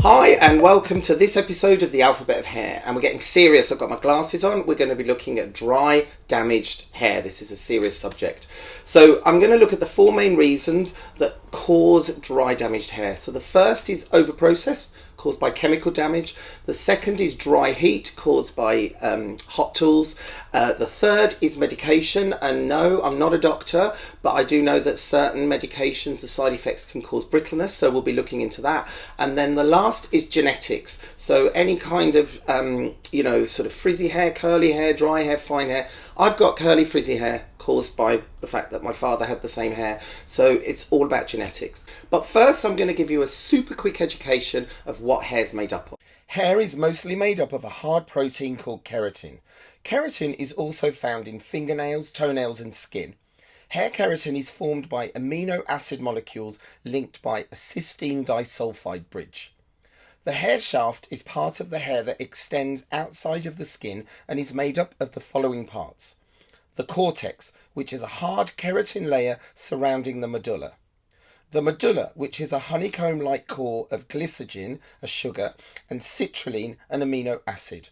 Hi and welcome to this episode of the Alphabet of Hair, and we're getting serious. I've got my glasses on. We're going to be looking at dry, damaged hair. This is a serious subject. So I'm going to look at the four main reasons that cause dry, damaged hair. So the first is overprocess, caused by chemical damage. The second is dry heat, caused by hot tools. The third is medication, and no, I'm not a doctor, but I do know that certain medications, the side effects can cause brittleness, so we'll be looking into that. And then the last is genetics. So any kind of, sort of frizzy hair, curly hair, dry hair, fine hair. I've got curly frizzy hair caused by the fact that my father had the same hair. So it's all about genetics. But first I'm going to give you a super quick education of what hair's made up of. Hair is mostly made up of a hard protein called keratin. Keratin is also found in fingernails, toenails and skin. Hair keratin is formed by amino acid molecules linked by a cysteine disulfide bridge. The hair shaft is part of the hair that extends outside of the skin and is made up of the following parts. The cortex, which is a hard keratin layer surrounding the medulla. The medulla, which is a honeycomb-like core of glycogen, a sugar, and citrulline, an amino acid.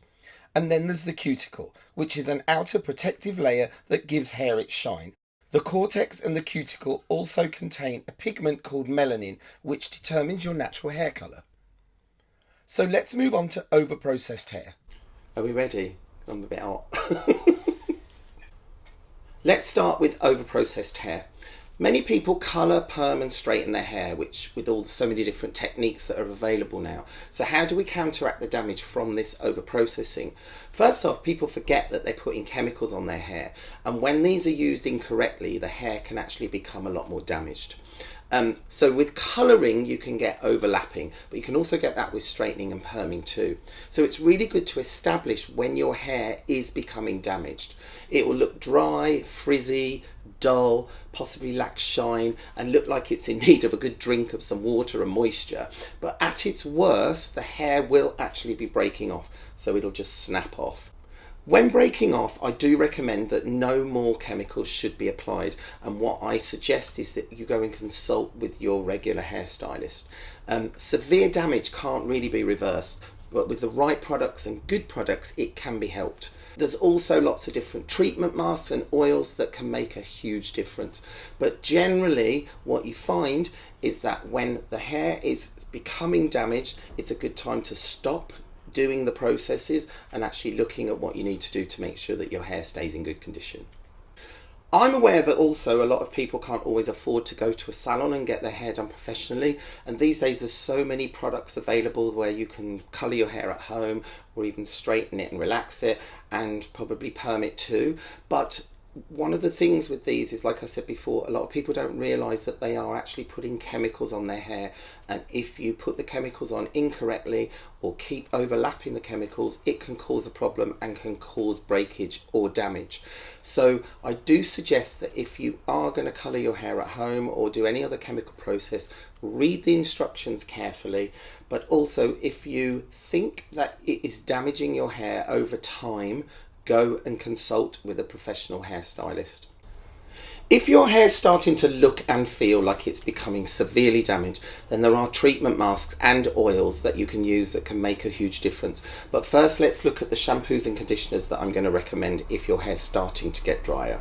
And then there's the cuticle, which is an outer protective layer that gives hair its shine. The cortex and the cuticle also contain a pigment called melanin, which determines your natural hair colour. So let's move on to overprocessed hair. Are we ready? I'm a bit hot. Let's start with overprocessed hair. Many people colour, perm and straighten their hair, which with so many different techniques that are available now. So how do we counteract the damage from this overprocessing? First off, people forget that they're putting chemicals on their hair, and when these are used incorrectly, the hair can actually become a lot more damaged. So with colouring you can get overlapping, but you can also get that with straightening and perming too. So it's really good to establish when your hair is becoming damaged. It will look dry, frizzy, dull, possibly lack shine and look like it's in need of a good drink of some water and moisture. But at its worst, the hair will actually be breaking off, so it'll just snap off. When breaking off, I do recommend that no more chemicals should be applied, and what I suggest is that you go and consult with your regular hairstylist. Severe damage can't really be reversed, but with the right products and good products it can be helped. There's also lots of different treatment masks and oils that can make a huge difference, but generally what you find is that when the hair is becoming damaged, it's a good time to stop doing the processes and actually looking at what you need to do to make sure that your hair stays in good condition. I'm aware that also a lot of people can't always afford to go to a salon and get their hair done professionally, and these days there's so many products available where you can colour your hair at home or even straighten it and relax it and probably perm it too. But one of the things with these is, like I said before, a lot of people don't realise that they are actually putting chemicals on their hair, and if you put the chemicals on incorrectly or keep overlapping the chemicals, it can cause a problem and can cause breakage or damage. So I do suggest that if you are going to colour your hair at home or do any other chemical process, read the instructions carefully, but also if you think that it is damaging your hair over time, go and consult with a professional hairstylist. If your hair's starting to look and feel like it's becoming severely damaged, then there are treatment masks and oils that you can use that can make a huge difference. But first let's look at the shampoos and conditioners that I'm going to recommend if your hair's starting to get drier.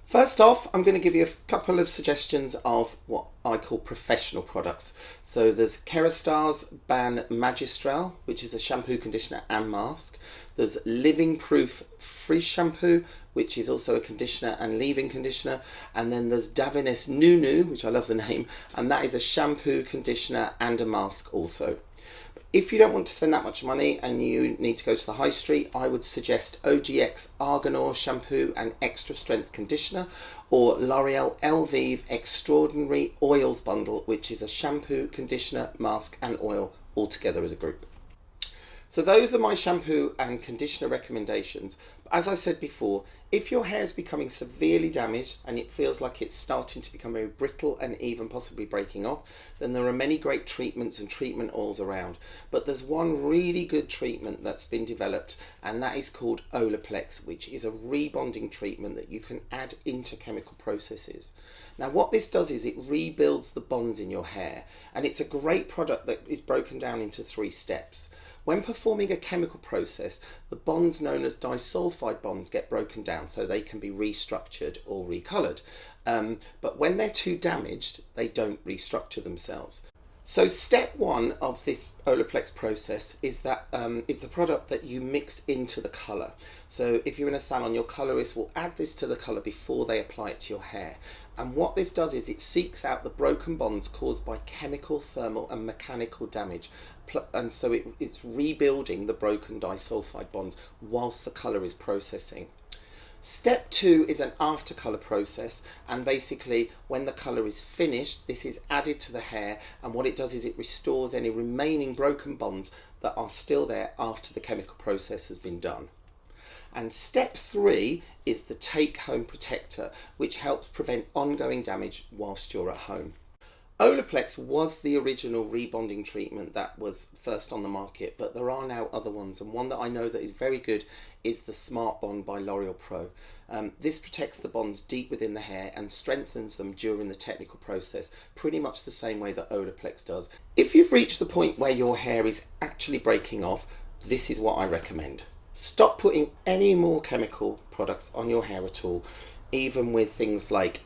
First off, I'm going to give you a couple of suggestions of what I call professional products. So there's Kerastars Ban Magistral, which is a shampoo, conditioner and mask. There's Living Proof Frizz Shampoo, which is also a conditioner and leave-in conditioner. And then there's Davines Nunu, which I love the name, and that is a shampoo, conditioner and a mask also. If you don't want to spend that much money and you need to go to the high street, I would suggest OGX Argan Oil Shampoo and Extra Strength Conditioner, or L'Oreal Elvive Extraordinary Oils Bundle, which is a shampoo, conditioner, mask and oil all together as a group. So those are my shampoo and conditioner recommendations. As I said before, If your hair is becoming severely damaged and it feels like it's starting to become very brittle and even possibly breaking off, then there are many great treatments and treatment oils around. But there's one really good treatment that's been developed, and that is called Olaplex, which is a rebonding treatment that you can add into chemical processes. Now what this does is it rebuilds the bonds in your hair, and it's a great product that is broken down into 3 steps. When performing a chemical process, the bonds known as disulfide bonds get broken down so they can be restructured or recolored. But when they're too damaged, they don't restructure themselves. So step 1 of this Olaplex process is that it's a product that you mix into the colour. So if you're in a salon, your colourist will add this to the colour before they apply it to your hair. And what this does is it seeks out the broken bonds caused by chemical, thermal and mechanical damage. And so it's rebuilding the broken disulfide bonds whilst the colour is processing. Step 2 is an after colour process, and basically when the colour is finished, this is added to the hair, and what it does is it restores any remaining broken bonds that are still there after the chemical process has been done. And step 3 is the take home protector, which helps prevent ongoing damage whilst you're at home. Olaplex was the original rebonding treatment that was first on the market, but there are now other ones, and one that I know that is very good is the Smart Bond by L'Oreal Pro. This protects the bonds deep within the hair and strengthens them during the technical process, pretty much the same way that Olaplex does. If you've reached the point where your hair is actually breaking off, this is what I recommend. Stop putting any more chemical products on your hair at all, even with things like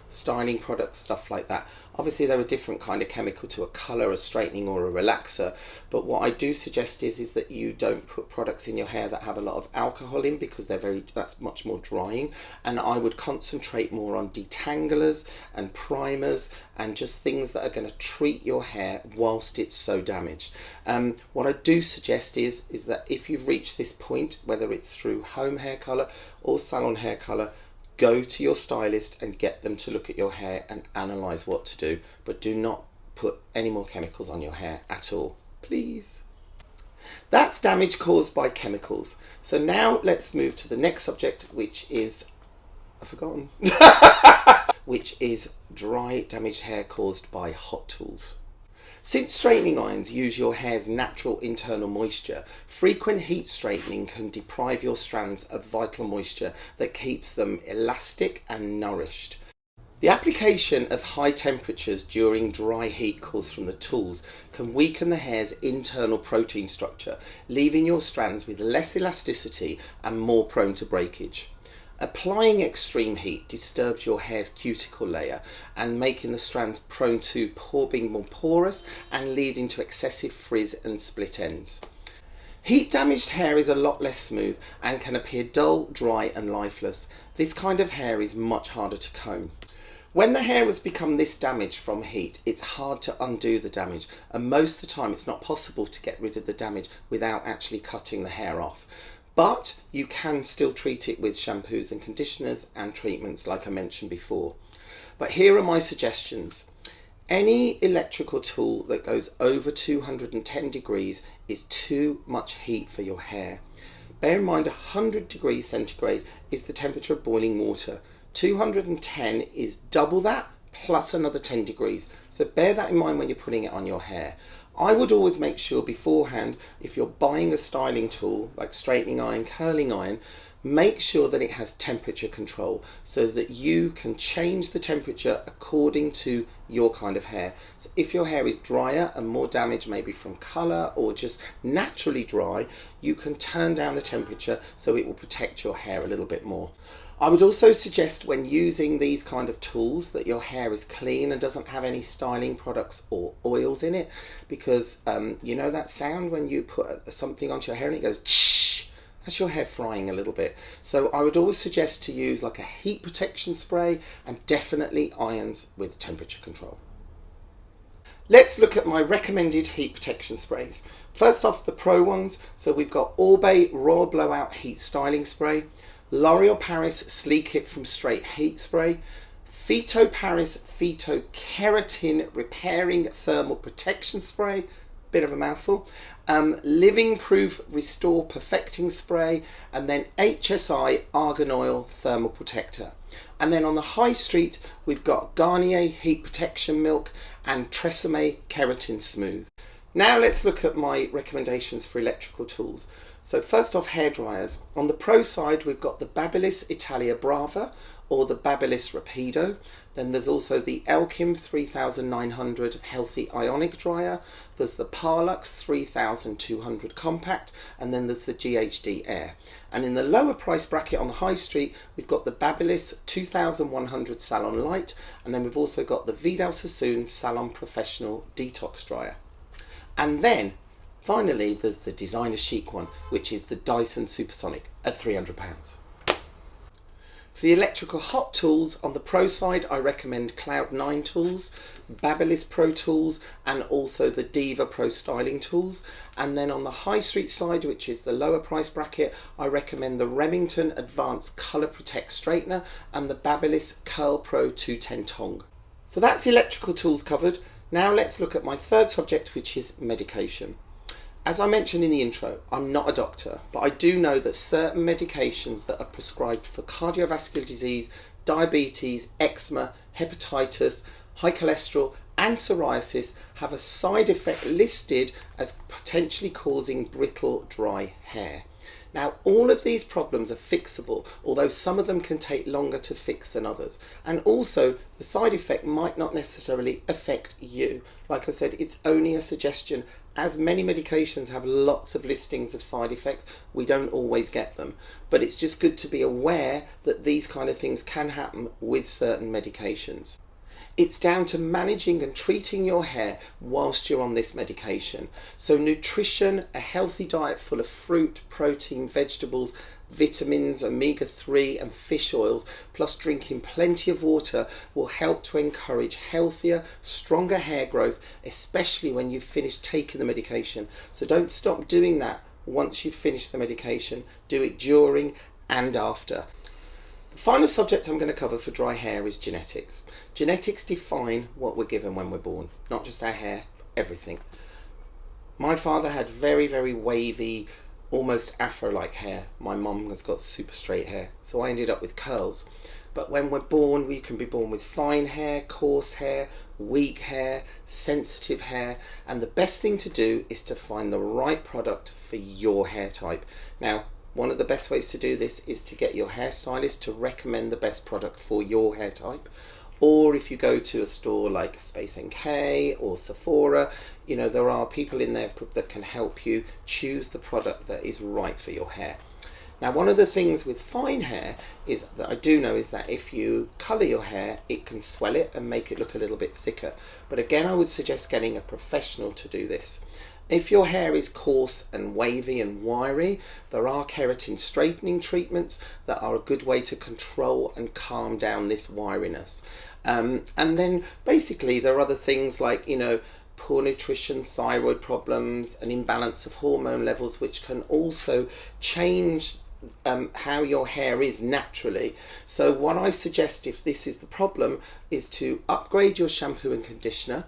styling products, stuff like that. Obviously they're a different kind of chemical to a colour, a straightening or a relaxer, but what I do suggest is that you don't put products in your hair that have a lot of alcohol in, because that's much more drying, and I would concentrate more on detanglers and primers and just things that are going to treat your hair whilst it's so damaged. What I do suggest is that if you've reached this point, whether it's through home hair colour or salon hair colour, go to your stylist and get them to look at your hair and analyse what to do, but do not put any more chemicals on your hair at all, please. That's damage caused by chemicals. So now let's move to the next subject, which is, I've forgotten, which is dry, damaged hair caused by hot tools. Since straightening irons use your hair's natural internal moisture, frequent heat straightening can deprive your strands of vital moisture that keeps them elastic and nourished. The application of high temperatures during dry heat caused from the tools can weaken the hair's internal protein structure, leaving your strands with less elasticity and more prone to breakage. Applying extreme heat disturbs your hair's cuticle layer and making the strands prone to being more porous and leading to excessive frizz and split ends. Heat damaged hair is a lot less smooth and can appear dull, dry and lifeless. This kind of hair is much harder to comb. When the hair has become this damaged from heat, it's hard to undo the damage, and most of the time it's not possible to get rid of the damage without actually cutting the hair off. But you can still treat it with shampoos and conditioners and treatments like I mentioned before. But here are my suggestions. Any electrical tool that goes over 210 degrees is too much heat for your hair. Bear in mind 100 degrees centigrade is the temperature of boiling water. 210 is double that plus another 10 degrees. So bear that in mind when you're putting it on your hair. I would always make sure beforehand, if you're buying a styling tool like straightening iron, curling iron, make sure that it has temperature control so that you can change the temperature according to your kind of hair. So if your hair is drier and more damaged, maybe from colour or just naturally dry, you can turn down the temperature so it will protect your hair a little bit more. I would also suggest when using these kind of tools that your hair is clean and doesn't have any styling products or oils in it, because you know that sound when you put something onto your hair and it goes shh? That's your hair frying a little bit. So I would always suggest to use like a heat protection spray and definitely irons with temperature control. Let's look at my recommended heat protection sprays. First off, the pro ones. So we've got Orbay Raw Blowout Heat Styling Spray, L'Oreal Paris Sleek It from Straight Heat Spray, Phyto Paris Phyto Keratin Repairing Thermal Protection Spray, bit of a mouthful. Living Proof Restore Perfecting Spray, and then HSI Argan Oil Thermal Protector. And then on the high street, we've got Garnier Heat Protection Milk and Tresemme Keratin Smooth. Now let's look at my recommendations for electrical tools. So first off, hairdryers. On the pro side, we've got the Babyliss Italia Brava or the Babyliss Rapido. Then there's also the Elkim 3900 Healthy Ionic Dryer. There's the Parlux 3200 Compact, and then there's the GHD Air. And in the lower price bracket on the high street, we've got the Babyliss 2100 Salon Light, and then we've also got the Vidal Sassoon Salon Professional Detox Dryer. And then finally there's the designer chic one, which is the Dyson Supersonic at £300. For the electrical hot tools, on the pro side, I recommend Cloud9 tools, Babyliss Pro tools, and also the Diva Pro styling tools. And then on the high street side, which is the lower price bracket, I recommend the Remington Advanced Colour Protect Straightener and the Babyliss Curl Pro 210 Tong. So that's electrical tools covered. Now let's look at my third subject, which is medication. As I mentioned in the intro, I'm not a doctor, but I do know that certain medications that are prescribed for cardiovascular disease, diabetes, eczema, hepatitis, high cholesterol and psoriasis have a side effect listed as potentially causing brittle, dry hair. Now, all of these problems are fixable, although some of them can take longer to fix than others. And also, the side effect might not necessarily affect you. Like I said, it's only a suggestion. As many medications have lots of listings of side effects, we don't always get them. But it's just good to be aware that these kind of things can happen with certain medications. It's down to managing and treating your hair whilst you're on this medication. So nutrition, a healthy diet full of fruit, protein, vegetables, vitamins, omega-3 and fish oils, plus drinking plenty of water will help to encourage healthier, stronger hair growth, especially when you've finished taking the medication. So don't stop doing that once you've finished the medication. Do it during and after. The final subject I'm going to cover for dry hair is genetics. Genetics define what we're given when we're born, not just our hair, everything. My father had very, very wavy, almost afro-like hair. My mum has got super straight hair, so I ended up with curls. But when we're born, we can be born with fine hair, coarse hair, weak hair, sensitive hair, and the best thing to do is to find the right product for your hair type. Now, one of the best ways to do this is to get your hairstylist to recommend the best product for your hair type. Or if you go to a store like Space NK or Sephora, you know, there are people in there that can help you choose the product that is right for your hair. Now, one of the things with fine hair is that I do know is that if you colour your hair, it can swell it and make it look a little bit thicker. But again, I would suggest getting a professional to do this. If your hair is coarse and wavy and wiry, there are keratin straightening treatments that are a good way to control and calm down this wiriness. And then basically there are other things like, you know, poor nutrition, thyroid problems, an imbalance of hormone levels, which can also change how your hair is naturally. So what I suggest, if this is the problem, is to upgrade your shampoo and conditioner.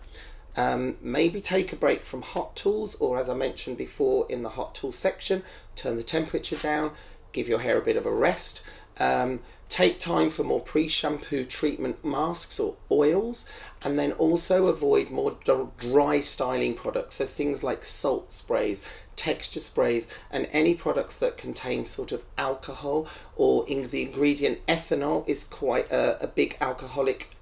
Maybe take a break from hot tools, or as I mentioned before in the hot tools section, turn the temperature down, give your hair a bit of a rest. Take time for more pre-shampoo treatment masks or oils, and then also avoid more dry styling products, so things like salt sprays, texture sprays, and any products that contain sort of alcohol, or in the ingredient ethanol is quite a big alcoholic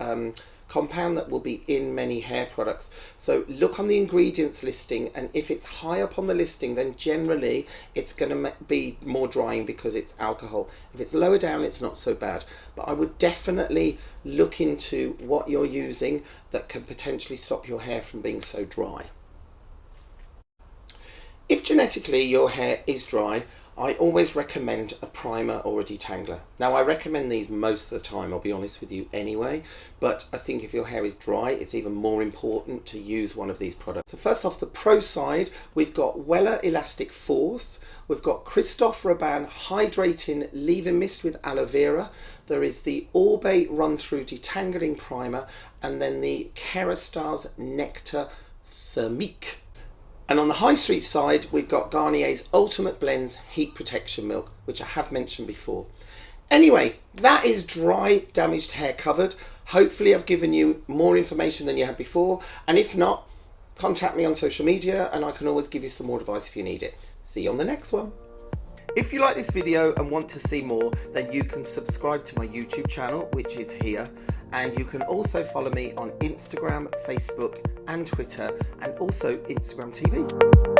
compound that will be in many hair products. So look on the ingredients listing, and if it's high up on the listing, then generally it's going to be more drying because it's alcohol. If it's lower down, it's not so bad. But I would definitely look into what you're using that can potentially stop your hair from being so dry. If genetically your hair is dry, I always recommend a primer or a detangler. Now, I recommend these most of the time, I'll be honest with you anyway, but I think if your hair is dry, it's even more important to use one of these products. So first off, the pro side, we've got Weller Elastic Force, we've got Christophe Robin Hydrating Leave-In Mist with Aloe Vera, there is the Orbe Run Through Detangling Primer, and then the Kerastase Nectar Thermique. And on the high street side, we've got Garnier's Ultimate Blends Heat Protection Milk, which I have mentioned before. Anyway, that is dry damaged hair covered. Hopefully I've given you more information than you had before, and if not, contact me on social media and I can always give you some more advice if you need it. See you on the next one. If you like this video and want to see more, then you can subscribe to my YouTube channel, which is here, and you can also follow me on Instagram, Facebook and Twitter, and also Instagram TV.